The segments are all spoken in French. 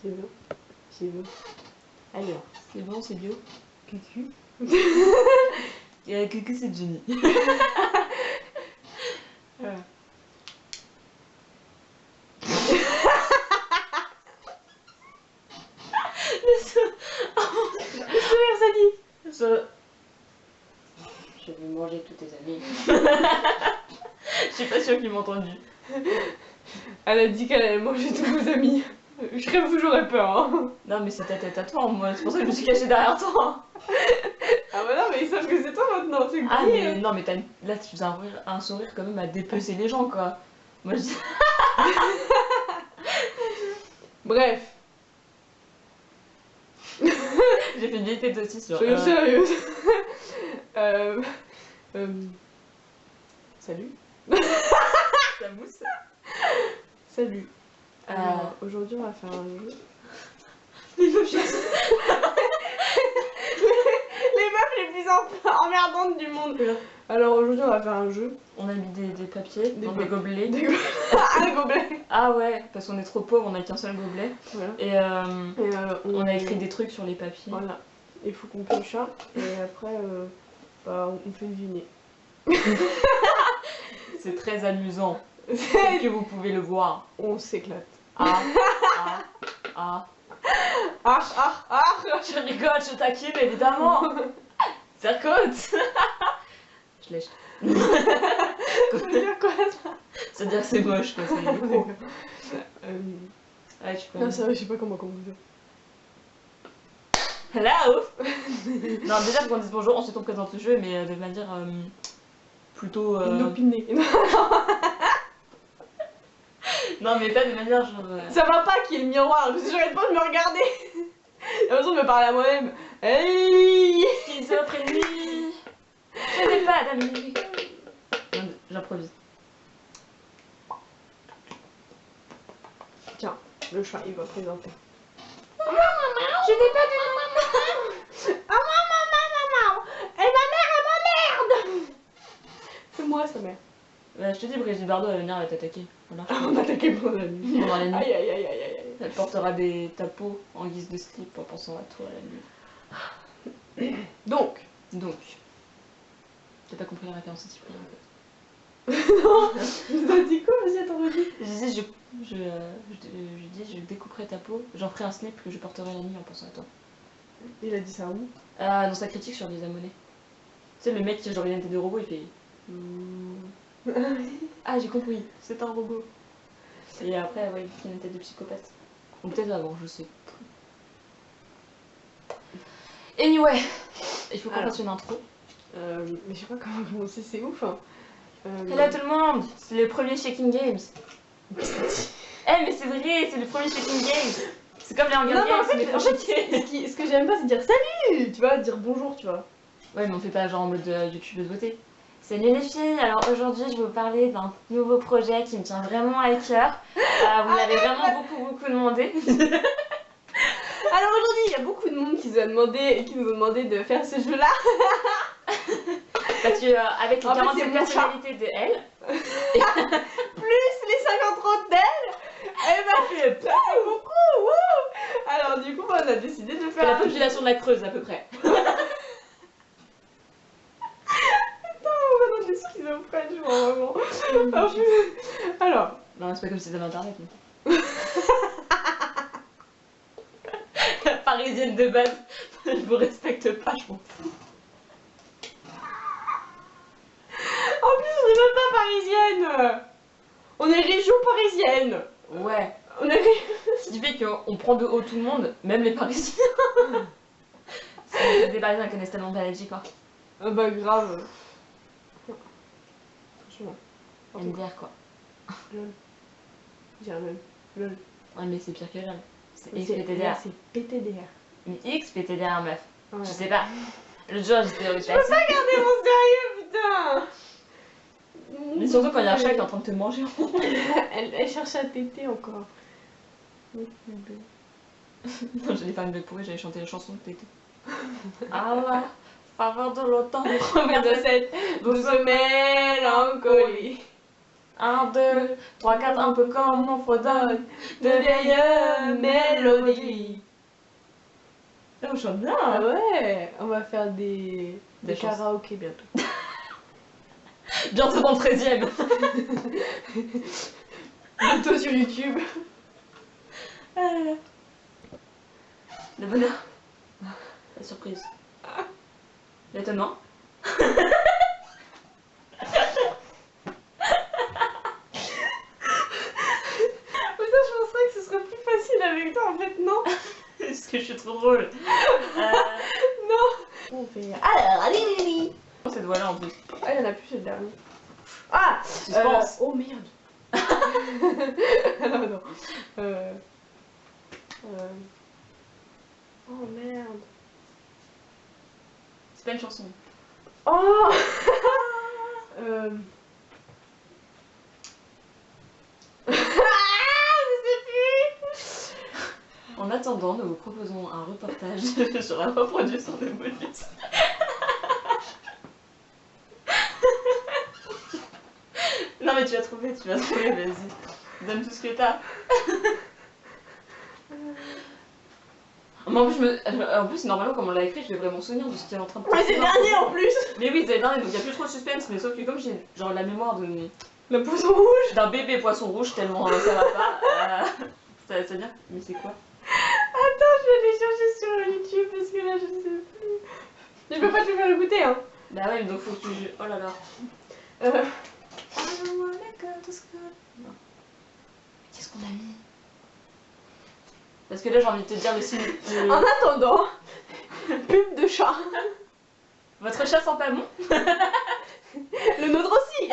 C'est bon. C'est bon. Alors, C'est bon, c'est bio. cucu. Cucu, c'est Jenny. Voilà. Le sourire, ça dit. Je vais manger tous tes amis. Je suis pas sûre qu'ils m'ont entendu. Elle a dit qu'elle allait manger tous vos amis. Je crève où j'aurais peur. Hein. Non, mais c'est ta tête à toi, moi. C'est pour ça que je me suis cachée derrière toi. Ah bah non, mais ils savent que c'est toi maintenant. C'est Ah, grillé, mais hein. non, mais là, tu faisais un sourire quand même à dépecer les gens, quoi. Moi, je dis. Bref, J'ai fait une vieille tête aussi sur. je suis sérieuse. Salut. Ça mousse. Salut. Alors, aujourd'hui, on va faire un jeu. Les meufs chassent. Les meufs les plus emmerdantes du monde. Alors, aujourd'hui, on va faire un jeu. On a mis des papiers dans des go- gobelets. Un gobelet. Ah ouais, parce qu'on est trop pauvre, on a qu'un seul gobelet. Voilà. Et Et on a écrit des trucs sur les papiers. Voilà. Il faut qu'on pioche un. Et après, bah, on fait deviner. C'est très amusant. Tel que vous pouvez le voir. On s'éclate. Ah. Je Je rigole, je taquine évidemment. Cercote. Je lèche. Ça veut dire quoi ça? C'est-à-dire que c'est moche, quoi. C'est gros. Ah, tu peux. Non, c'est vrai, je sais pas comment on fait. Hello. Non, déjà faut qu'on dise bonjour, ensuite on présente le jeu, mais de manière plutôt. Inopinée. Non, mais pas de manière genre. Ça va pas qu'il y ait le miroir, parce que j'arrête pas de me regarder. J'ai l'impression de me parler à moi-même. Hey. Schizophrénie. Je n'ai pas d'amis. Non, j'improvise. Tiens, le chat, il va présenter. Je n'ai pas de maman. Ah maman. Et ma mère, elle m'emmerde. C'est moi, sa mère. Bah, je te dis, Brigitte Bardot, elle va venir, elle va t'attaquer. Voilà. On a attaqué mon ami. Pendant la nuit. Aïe. Elle portera des tapos en guise de slip en pensant à toi la nuit. Donc. T'as pas compris la référence à Cyprien en fait. Non. Tu as dit quoi? Vas-y, attends, vas-y. Je disais, je découperai ta peau, j'en ferai un slip que je porterai la nuit en pensant à toi. Il a dit ça où? Dans sa critique sur les abonnés. Tu sais, le mec qui a genre une tête de robot, il fait. Ah, j'ai compris, c'est un robot. Et après, ouais, il a une tête de psychopathe. Ou peut-être avant, je sais. Anyway, il faut qu'on fasse une intro. Mais je sais pas comment commencer, c'est ouf. Hein. Hello tout le monde, c'est le premier Shaking Games. Eh mais c'est vrai, c'est le premier Shaking Games. C'est comme les Hunger Non, Games, en fait, mais faut shaker. ce que j'aime pas, c'est dire salut, tu vois, dire bonjour, tu vois. Ouais, mais on fait pas genre en mode YouTube de beauté. Salut les filles, alors aujourd'hui je vais vous parler d'un nouveau projet qui me tient vraiment à cœur. Vous l'avez vraiment beaucoup demandé. Alors aujourd'hui, il y a beaucoup de monde qui nous a demandé de faire ce jeu-là. Parce que avec les En fait, 47 c'est mon personnalités de elle, Plus les 50 d'elle, elle m'a fait beaucoup. Wouh. Alors du coup, on a décidé de c'est faire la un jeu. population de la Creuse à peu près. Vraiment des schizophrènes, je vois vraiment. Alors, Non, c'est pas comme si c'était internet. Mais... Parisienne de base, je vous respecte pas, je m'en fous. en plus, on est même pas parisienne. On est région parisienne. Ouais. On est Ce qui fait qu'on prend de haut tout le monde, même les Parisiens. Des Parisiens connaissent tellement pas la vie, quoi. Ah bah grave. Franchement. MDR, quoi. Lol. J'ai un même. Lol. Ouais, mais c'est pire que LOL. C'est C'est XPTDR. c'est PTDR. Mais XPTDR, meuf. Ouais. Je sais pas. L'autre jour, j'étais au Je peux pas garder mon sérieux, putain. Mais surtout quand il y a un chat qui est en train de te manger. Elle cherche à téter encore. Non, j'allais faire une blague pourrie, j'allais chanter la chanson de Tété. Ah ouais, faveur de l'automne, Première de cette douce mélancolie. 1, 2, 3, 4, un peu comme on fredonne de vieilles mélodies. On chante bien. Ah ouais, on va faire des chansons. karaokés bientôt. Bientôt dans le 13e. Bientôt sur YouTube. Le bonheur. La surprise. L'étonnement. Putain, je penserais que ce serait plus facile avec toi en fait, non? Est-ce que je suis trop drôle? Non. On fait. Alors, allez. Cette voix-là en plus. Ah, il y en a plus, c'est le dernier. Ah Suspense. oh merde. Non, non. Oh merde. C'est pas une chanson. Oh En attendant, nous vous proposons un reportage sur la reproduction des bonus. Non mais tu vas trouver, vas-y. Donne tout ce que t'as. Mais en plus, normalement, comme on l'a écrit, je devrais m'en souvenir de ce qu'il est en train de Mais c'est le dernier en plus. Mais oui, c'est le dernier, donc il n'y a plus trop de suspense, mais sauf que comme j'ai genre la mémoire Le poisson rouge. d'un bébé poisson rouge tellement ça va pas, c'est-à-dire, mais c'est quoi? Attends, je vais aller chercher sur YouTube parce que là je sais plus. Je peux pas te le faire écouter hein. Bah ouais, mais donc faut que tu... Oh là là. Qu'est-ce qu'on a mis? Parce que là j'ai envie de te dire le signe. En attendant, pub de chat. Votre chat sent pas bon? Le nôtre aussi.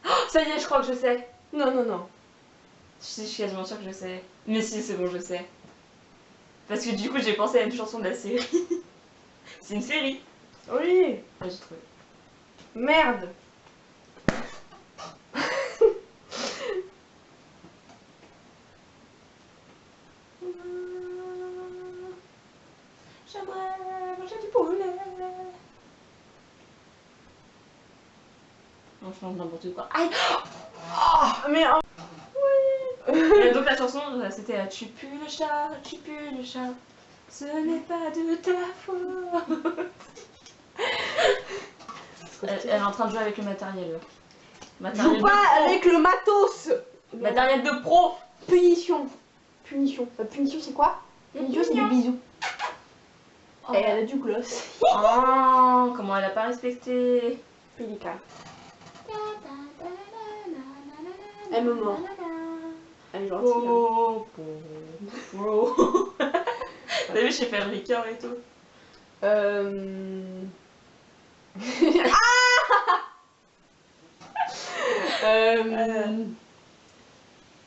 Oh, ça y est, je crois que je sais. Non, non, non. Je suis quasiment sûre que je sais. Mais si, c'est bon, je sais. Parce que du coup j'ai pensé à une chanson de la série. C'est une série. Oui. Ah, j'ai trouvé. Merde. J'aimerais manger du poulet. Non, je mange n'importe quoi. Aïe. Oh, mais en... Et donc la chanson, c'était Tu pues le chat, tu pues le chat. Ce n'est pas de ta faute. Elle est en train de jouer avec le matériel. Joue pas avec le matos. Matériel de pro. Punition. Punition. Punition c'est quoi? Punition c'est des bisous. Oh. Et elle a du gloss. Oh, comment elle a pas respecté. Pélican. Elle me mord. Elle est gentille. Oh, oh. T'as vu, j'ai fait le liqueur et tout.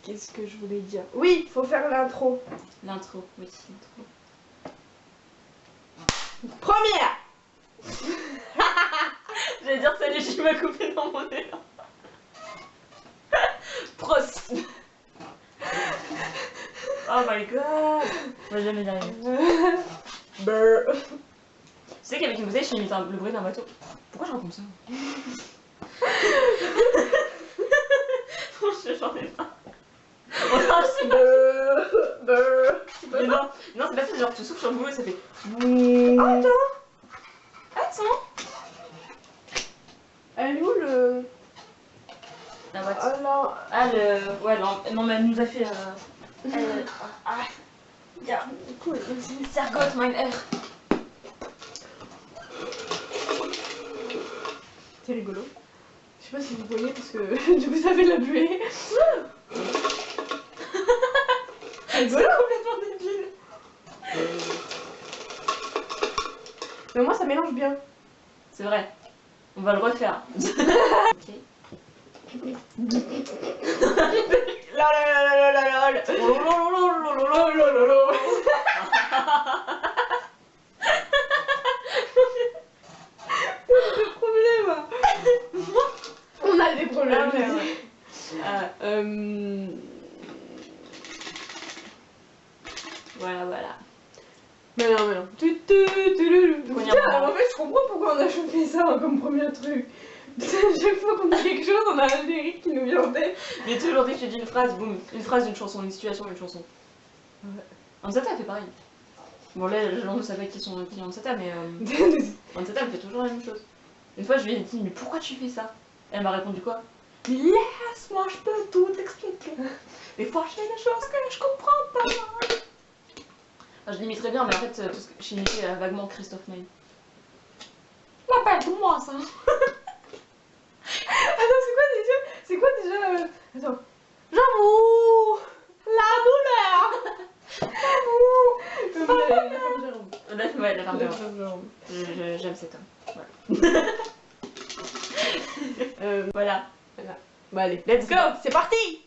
Qu'est-ce que je voulais dire? Oui, faut faire l'intro. L'intro, oui, l'intro. Première. J'allais dire salut, j'ai ma coupé dans mon élan. Pros. Oh my god. On va jamais y arriver. Brr. Tu sais qu'avec une bouteille, je imite le bruit d'un bateau. Pourquoi je raconte ça? J'en ai pas. Oh non, c'est pas. Mais non, non, c'est pas ça, genre tu souffles sur le boulot et ça fait. Oh, attends. Attends. Elle est où le... La boîte. Oh non. Ah, le. Ouais, non, mais elle nous a fait. Ah, Ja, cool. Sergot, mein Herr. C'est rigolo. Je sais pas si vous voyez parce que du coup ça fait de la buée. C'est rigolo. Complètement débile. Mais moi ça mélange bien. C'est vrai. On va le refaire. Ok. On a des problèmes. Voilà, voilà. Mais non, mais non. Putain, en fait, je comprends pourquoi on a chopé ça comme premier truc. Chaque fois qu'on dit quelque chose, on a un générique qui nous vient en tête. Mais toujours dès que tu dis une phrase, boum, une phrase, une chanson, une situation, une chanson. Ouais. Ansata fait pareil. Bon là, je ne sais pas qui sont Ansata, mais Ansata me fait toujours la même chose. Une fois, je lui ai dit, mais pourquoi tu fais ça? Elle m'a répondu quoi? Mais laisse-moi, je peux tout expliquer. Des fois, je fais des choses que je comprends pas. Enfin, je l'imite très bien, mais en fait, tout ce que j'imitais vaguement Christophe Maé. L'appelle-moi ça. Attends, c'est quoi déjà Attends. J'avoue la douleur. J'avoue. Ouais, la femme de Jérôme. J'aime cet homme. Voilà. Voilà. Bah allez, let's go, c'est parti.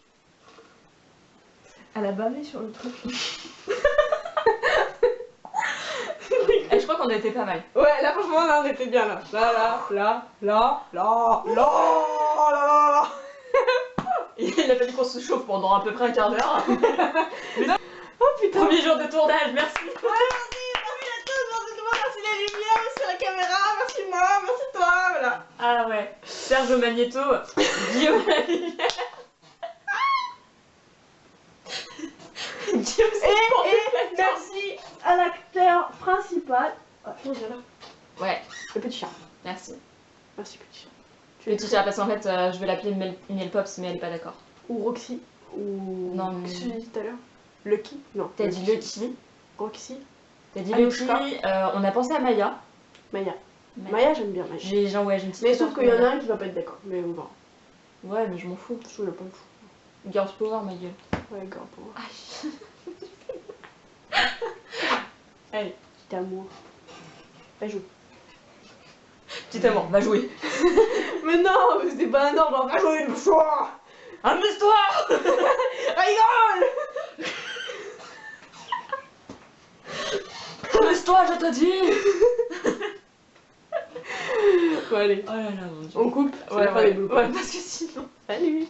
Elle a bavé sur le truc. Et je crois qu'on a été pas mal. Ouais, là franchement, là on était bien là. Là. Il a fallu qu'on se chauffe pendant à peu près un quart d'heure. Oh putain. Premier jour de tournage, merci. Ouais, merci à tous, merci tout le monde, merci la lumière, merci la caméra, merci moi, merci toi, voilà. Ah ouais. Serge Magneto, Guillaume la lumière. Guillaume, c'est pour Et merci à l'acteur principal. Ah, non, j'ai là. Ouais, Le petit chat. merci. Merci petit chat. Petit chat, parce qu'en fait, je vais l'appeler Miel Pops, mais elle est pas d'accord. Ou Roxy. Ou. Non, mais- Qu'est-ce que j'ai dit tout à l'heure Lucky. Non. T'as dit Lucky. Roxy. T'as dit Anouchka. Lucky. On a pensé à Maya. Maya. Mais- Maya, j'aime bien Maya. J'ai genre, ouais, j'ai une petite Mais sauf qu'il y en a préférence un qui va pas être d'accord. Mais on va. pour Maya. Ouais, mais je m'en fous. Je suis pas fou. Girls Power, ma gueule. Ouais, grave pour moi. Allez, Petit amour. Elle joue. petit amour, va jouer. Mais non, mais c'était pas un ordre. Va jouer une fois. Amuse-toi. Rigole. Amuse-toi, je te dis. Bon, allez. Oh là là, mon dieu. On coupe. C'est Ouais, la fin des ouais, bloopers. ouais, parce que sinon. Salut.